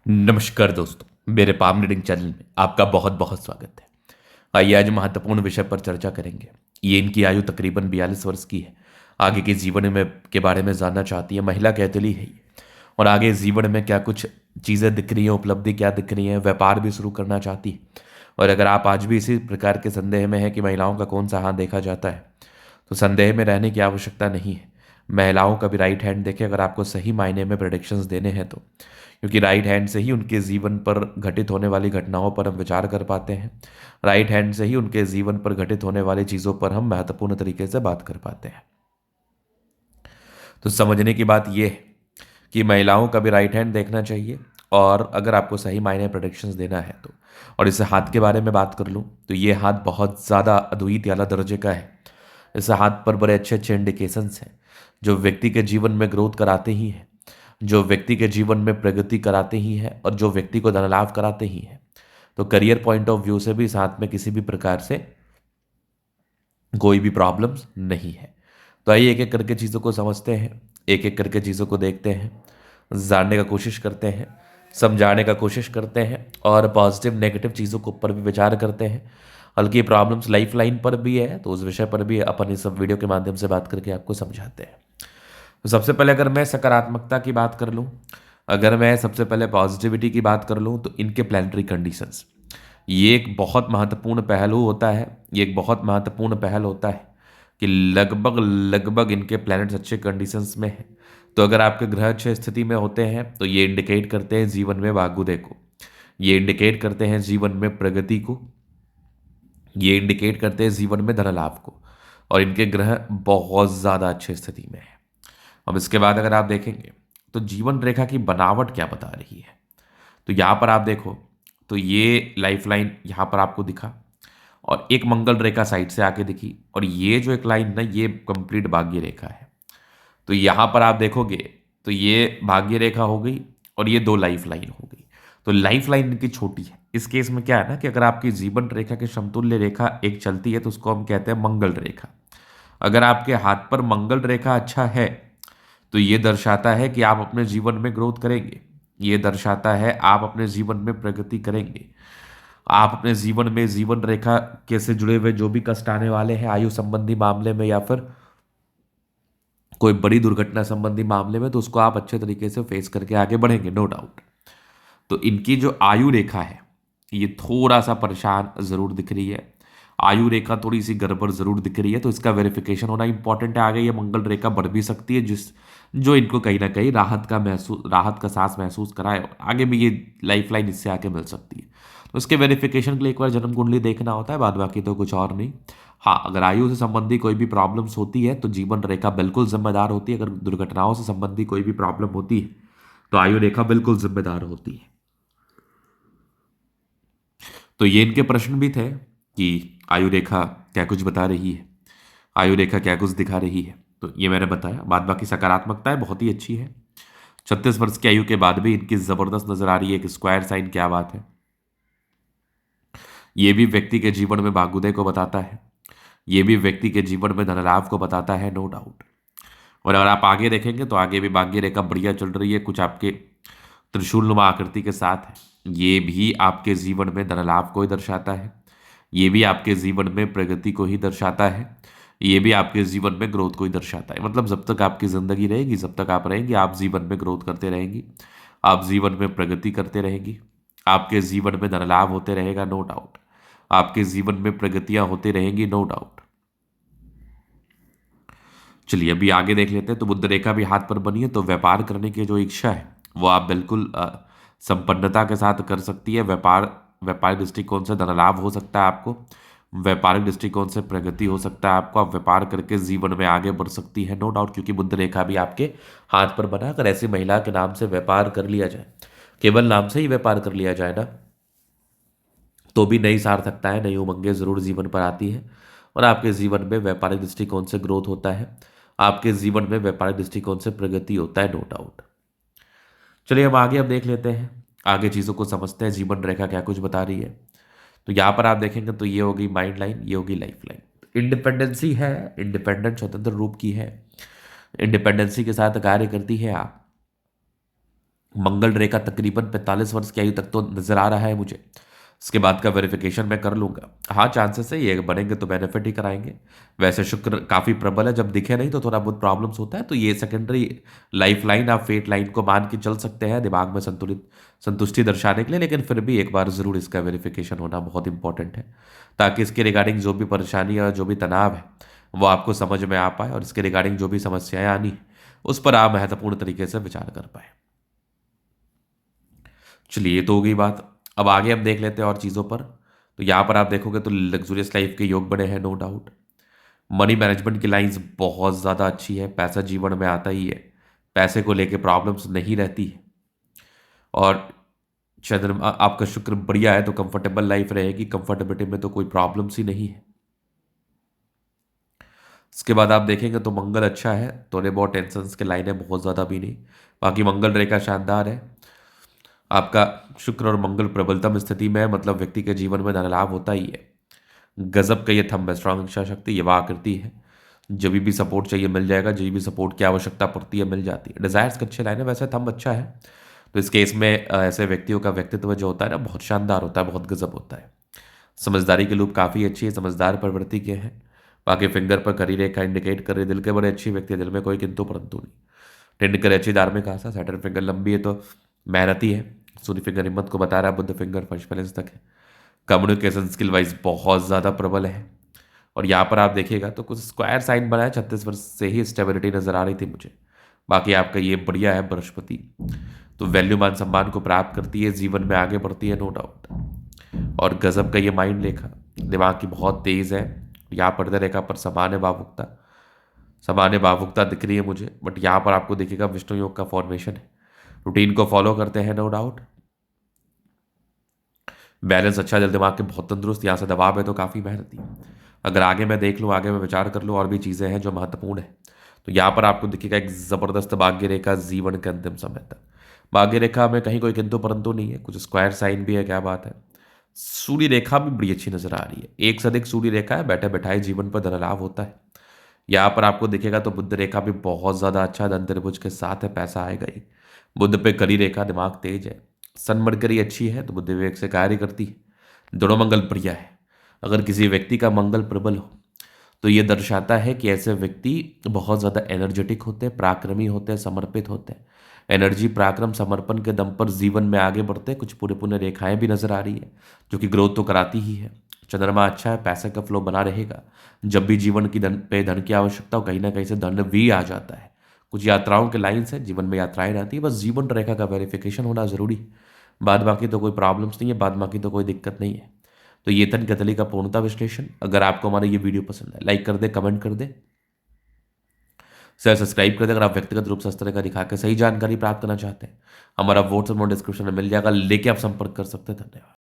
नमस्कार दोस्तों, मेरे पाम रीडिंग चैनल में आपका बहुत बहुत स्वागत है। आइए आज महत्वपूर्ण विषय पर चर्चा करेंगे। ये इनकी आयु तकरीबन 42 वर्ष की है। आगे के जीवन में के बारे में जानना चाहती है। महिला कैथली है ये। और आगे जीवन में क्या कुछ चीज़ें दिख रही हैं, उपलब्धि क्या दिख रही हैं, व्यापार भी शुरू करना चाहती है। और अगर आप आज भी इसी प्रकार के संदेह में हैं कि महिलाओं का कौन सा हाथ देखा जाता है, तो संदेह में रहने की आवश्यकता नहीं है। महिलाओं का भी राइट हैंड देखें अगर आपको सही मायने में प्रेडिक्शंस देने हैं तो, क्योंकि राइट हैंड से ही उनके जीवन पर घटित होने वाली घटनाओं पर हम विचार कर पाते हैं। राइट हैंड से ही उनके जीवन पर घटित होने वाली चीज़ों पर हम महत्वपूर्ण तरीके से बात कर पाते हैं। तो समझने की बात यह है कि महिलाओं का भी राइट हैंड देखना चाहिए। और अगर आपको सही मायने प्रोडिक्शंस देना है तो, और इस हाथ के बारे में बात कर लूँ तो ये हाथ बहुत ज़्यादा अद्वितीय आला दर्जे का है। इस हाथ पर बड़े अच्छे अच्छे इंडिकेशंस हैं जो व्यक्ति के जीवन में ग्रोथ कराते ही हैं, जो व्यक्ति के जीवन में प्रगति कराते ही हैं, और जो व्यक्ति को धन लाभ कराते ही हैं। तो करियर पॉइंट ऑफ व्यू से भी साथ में किसी भी प्रकार से कोई भी प्रॉब्लम्स नहीं है। तो आइए एक एक करके चीज़ों को समझते हैं, एक एक करके चीज़ों को देखते हैं, जानने का कोशिश करते हैं, समझाने का कोशिश करते हैं, और पॉजिटिव नेगेटिव चीज़ों के ऊपर भी विचार करते हैं। हल्की प्रॉब्लम्स लाइफ लाइन पर भी है तो उस विषय पर भी अपन इस सब वीडियो के माध्यम से बात करके आपको समझाते हैं। तो सबसे पहले अगर मैं सकारात्मकता की बात कर लूँ, अगर मैं सबसे पहले पॉजिटिविटी की बात कर लूँ, तो इनके प्लानिटरी कंडीशंस, ये एक बहुत महत्वपूर्ण पहलू होता है। ये एक बहुत महत्वपूर्ण पहल होता है कि लगभग लगभग इनके प्लैनेट्स अच्छे कंडीशंस में हैं। तो अगर आपके ग्रह अच्छे स्थिति में होते हैं तो ये इंडिकेट करते हैं जीवन में भाग्योदय को, ये इंडिकेट करते हैं जीवन में प्रगति को, ये इंडिकेट करते हैं जीवन में धन लाभ को। और इनके ग्रह बहुत ज़्यादा अच्छे स्थिति में है। अब इसके बाद अगर आप देखेंगे तो जीवन रेखा की बनावट क्या बता रही है, तो यहाँ पर आप देखो तो ये लाइफ लाइन यहाँ पर आपको दिखा, और एक मंगल रेखा साइड से आके दिखी, और ये जो एक लाइन ना ये कंप्लीट भाग्य रेखा है। तो यहाँ पर आप देखोगे तो ये भाग्य रेखा हो गई और ये दो लाइफ लाइन हो गई। तो लाइफ लाइन इनकी छोटी है। इस केस में क्या है ना कि अगर आपकी जीवन रेखा के समतुल्य रेखा एक चलती है तो उसको हम कहते हैं मंगल रेखा। अगर आपके हाथ पर मंगल रेखा अच्छा है तो ये दर्शाता है कि आप अपने जीवन में ग्रोथ करेंगे, ये दर्शाता है आप अपने जीवन में प्रगति करेंगे। आप अपने जीवन में जीवन रेखा के से जुड़े हुए जो भी कष्ट आने वाले हैं आयु संबंधी मामले में या फिर कोई बड़ी दुर्घटना संबंधी मामले में, तो उसको आप अच्छे तरीके से फेस करके आगे बढ़ेंगे, नो डाउट। तो इनकी जो आयु रेखा है ये थोड़ा सा परेशान जरूर दिख रही है। आयु रेखा थोड़ी सी गड़बड़ जरूर दिख रही है, तो इसका वेरिफिकेशन होना इंपॉर्टेंट है। आगे ये मंगल रेखा बढ़ भी सकती है जिस जो इनको कहीं ना कहीं राहत का सांस महसूस कराए, और आगे भी ये लाइफ लाइन इससे आके मिल सकती है। तो इसके वेरिफिकेशन के लिए एक बार जन्म कुंडली देखना होता है, बाद बाकी तो कुछ और नहीं। हाँ, अगर आयु से संबंधी कोई भी प्रॉब्लम्स होती है तो जीवन रेखा बिल्कुल जिम्मेदार होती है। अगर दुर्घटनाओं से संबंधी कोई भी प्रॉब्लम होती है तो आयु रेखा बिल्कुल जिम्मेदार होती है। तो ये इनके प्रश्न भी थे कि आयु रेखा क्या कुछ बता रही है, आयु रेखा क्या कुछ दिखा रही है। तो ये मैंने बताया। बाद बाकी सकारात्मकता है बहुत ही अच्छी है। 36 वर्ष की आयु के बाद भी इनकी जबरदस्त नजर आ रही है। एक स्क्वायर साइन, क्या बात है। ये भी व्यक्ति के जीवन में भाग्योदय को बताता है, ये भी व्यक्ति के जीवन में धन लाभ को बताता है, नो डाउट। और अगर आप आगे देखेंगे तो आगे भी भाग्य रेखा बढ़िया चल रही है, कुछ आपके त्रिशूलनुमा आकृति के साथ है। ये भी आपके जीवन में धन लाभ को ही दर्शाता है, ये भी आपके जीवन में प्रगति को ही दर्शाता है, ये भी आपके जीवन में ग्रोथ को ही दर्शाता है। मतलब जब तक आपकी जिंदगी रहेगी, जब तक आप रहेंगे, आप जीवन में ग्रोथ करते रहेंगी, आप जीवन में प्रगति करते रहेंगी, आपके जीवन में धन लाभ होते रहेगा, नो डाउट। आपके जीवन में प्रगतियां होती रहेंगी, नो डाउट। चलिए अभी आगे देख लेते हैं। तो बुध रेखा भी हाथ पर बनी है, तो व्यापार करने की जो इच्छा है वो आप बिल्कुल संपन्नता के साथ कर सकती है। व्यापारिक दृष्टिकोण से धन लाभ हो सकता है आपको, व्यापारिक दृष्टिकोण से प्रगति हो सकता है आपको। आप व्यापार करके जीवन में आगे बढ़ सकती है, नो डाउट, क्योंकि बुध रेखा भी आपके हाथ पर बना। अगर ऐसी महिला के नाम से व्यापार कर लिया जाए, केवल नाम से ही व्यापार कर लिया जाए ना, तो भी नई सार्थकता है, नई उमंगें जरूर जीवन पर आती है, और आपके जीवन में व्यापारिक दृष्टिकोण से ग्रोथ होता है, आपके जीवन में व्यापारिक दृष्टिकोण से प्रगति होता है, नो डाउट। चलिए हम आगे अब देख लेते हैं, आगे चीज़ों को समझते हैं, जीवन रेखा क्या कुछ बता रही है। तो यहाँ पर आप देखेंगे तो ये होगी माइंड लाइन, ये होगी लाइफ लाइन। इंडिपेंडेंसी है, इंडिपेंडेंट स्वतंत्र रूप की है, इंडिपेंडेंसी के साथ कार्य करती है आप। मंगल रेखा तकरीबन 45 वर्ष की आयु तक तो नजर आ रहा है मुझे। इसके बाद का वेरिफिकेशन मैं कर लूंगा। हाँ, चांसेस है ये बनेंगे तो बेनिफिट ही कराएंगे। वैसे शुक्र काफी प्रबल है, जब दिखे नहीं तो थोड़ा बहुत प्रॉब्लम्स होता है, तो ये सेकेंडरी लाइफ लाइन, आप फेट लाइन को मान के चल सकते हैं दिमाग में संतुष्टि दर्शाने के लिए। लेकिन फिर भी एक बार जरूर इसका वेरिफिकेशन होना बहुत इंपॉर्टेंट है, ताकि इसके रिगार्डिंग जो भी परेशानी और जो भी तनाव है वो आपको समझ में आ पाए, और इसके रिगार्डिंग जो भी समस्याएं आनी उस पर आप महत्वपूर्ण तरीके से विचार कर पाए। चलिए, ये तो हो गई बात। अब आगे हम देख लेते हैं और चीज़ों पर। तो यहाँ पर आप देखोगे तो लग्जूरियस लाइफ के योग बने हैं, नो डाउट। मनी मैनेजमेंट की लाइंस बहुत ज़्यादा अच्छी है, पैसा जीवन में आता ही है, पैसे को लेके प्रॉब्लम्स नहीं रहती है। और चंद्रमा आपका शुक्र बढ़िया है तो कंफर्टेबल लाइफ रहेगी, कंफर्टेबिलिटी में तो कोई प्रॉब्लम्स ही नहीं है। इसके बाद आप देखेंगे तो मंगल अच्छा है, थोड़े बहुत टेंशन के लाइन है, बहुत ज़्यादा भी नहीं। बाकी मंगल रेखा शानदार है। आपका शुक्र और मंगल प्रबलतम स्थिति में है, मतलब व्यक्ति के जीवन में धन लाभ होता ही है। गजब का ये थंब है, स्ट्रांग इच्छा शक्ति, ये आकृति है। जब भी सपोर्ट चाहिए मिल जाएगा, जब भी सपोर्ट की आवश्यकता पड़ती है मिल जाती है। डिजायर्स का अच्छे लाइन है, वैसे थंब अच्छा है। तो इस केस में ऐसे व्यक्तियों का व्यक्तित्व जो होता है ना, बहुत शानदार होता है, बहुत गजब होता है। समझदारी के लूप काफ़ी अच्छी है, समझदार प्रवृत्ति के हैं। बाकी फिंगर पर करी रेखा इंडिकेट कर रही, दिल के बड़े अच्छे व्यक्ति है, दिल में कोई किंतु परंतु नहीं। टेंड करे अच्छी धार्मिक आस्था, सैटर्न फिंगर लंबी है तो मेहनती है। सूर्य फिंगर हिम्मत को बता रहा है, बुद्ध फिंगर फर्स्ट बैलेंस तक है। कम्युनिकेशन स्किल वाइज बहुत ज़्यादा प्रबल है। और यहाँ पर आप देखिएगा तो कुछ स्क्वायर साइन बना है, 36 वर्ष से ही स्टेबिलिटी नजर आ रही थी मुझे। बाकी आपका ये बढ़िया है बृहस्पति, तो वैल्यू मान सम्मान को प्राप्त करती है, जीवन में आगे बढ़ती है, नो डाउट। और गजब का ये माइंड रेखा, दिमाग की बहुत तेज है। यहाँ पर रेखा पर सामान्य भावुकता दिख रही है मुझे, बट यहाँ पर आपको देखिएगा विष्णु योग का फॉर्मेशन है। रूटीन को फॉलो करते हैं, नो डाउट। बैलेंस अच्छा, दिल दिमाग के बहुत तंदुरुस्त, यहाँ से दबाव है तो काफ़ी मेहनती। अगर आगे मैं देख लूँ, आगे मैं विचार कर लूँ, और भी चीज़ें हैं जो महत्वपूर्ण है, तो यहाँ पर आपको दिखेगा एक ज़बरदस्त भाग्य रेखा जीवन के अंतिम समय तक। भाग्य रेखा में कहीं कोई किंतु परंतु नहीं है, कुछ स्क्वायर साइन भी है, क्या बात है। सूर्य रेखा भी बड़ी अच्छी नजर आ रही है, एक से अधिक सूर्य रेखा है, बैठे बैठाए जीवन पर धन लाभ होता है। यहाँ पर आपको दिखेगा तो बुद्ध रेखा भी बहुत ज़्यादा अच्छा है, धन त्रिभुज के साथ है, पैसा आएगा ही। बुद्ध पे करी रेखा, दिमाग तेज है। सन मरकरी अच्छी है तो बुद्ध विवेक से कार्य करती है। दोनों मंगल प्रिय है। अगर किसी व्यक्ति का मंगल प्रबल हो तो ये दर्शाता है कि ऐसे व्यक्ति बहुत ज़्यादा एनर्जेटिक होते हैं, पराक्रमी होते हैं, समर्पित होते हैं। एनर्जी, पराक्रम, समर्पण के दम पर जीवन में आगे बढ़ते हैं। कुछ पूरे पुण्य रेखाएं भी नजर आ रही है जो कि ग्रोथ तो कराती ही है। चंद्रमा अच्छा है, पैसे का फ्लो बना रहेगा। जब भी जीवन की धन की आवश्यकता हो, कहीं ना कहीं से धन भी आ जाता है। कुछ यात्राओं के लाइन्स है, जीवन में यात्राएं रहती है, बस जीवन रेखा का वेरिफिकेशन होना जरूरी। बाद बाकी तो कोई प्रॉब्लम्स नहीं है, बाद बाकी तो कोई दिक्कत नहीं है। तो ये तन कतली का पूर्णता विश्लेषण। अगर आपको हमारा ये वीडियो पसंद है, लाइक कर दे, कमेंट कर दे, शेयर सब्सक्राइब कर दे। अगर आप व्यक्तिगत रूप से इस तरह का दिखा के सही जानकारी प्राप्त करना चाहते हैं, हमारा व्हाट्सएप नंबर डिस्क्रिप्शन में मिल जाएगा, लेके आप संपर्क कर सकते हैं। धन्यवाद।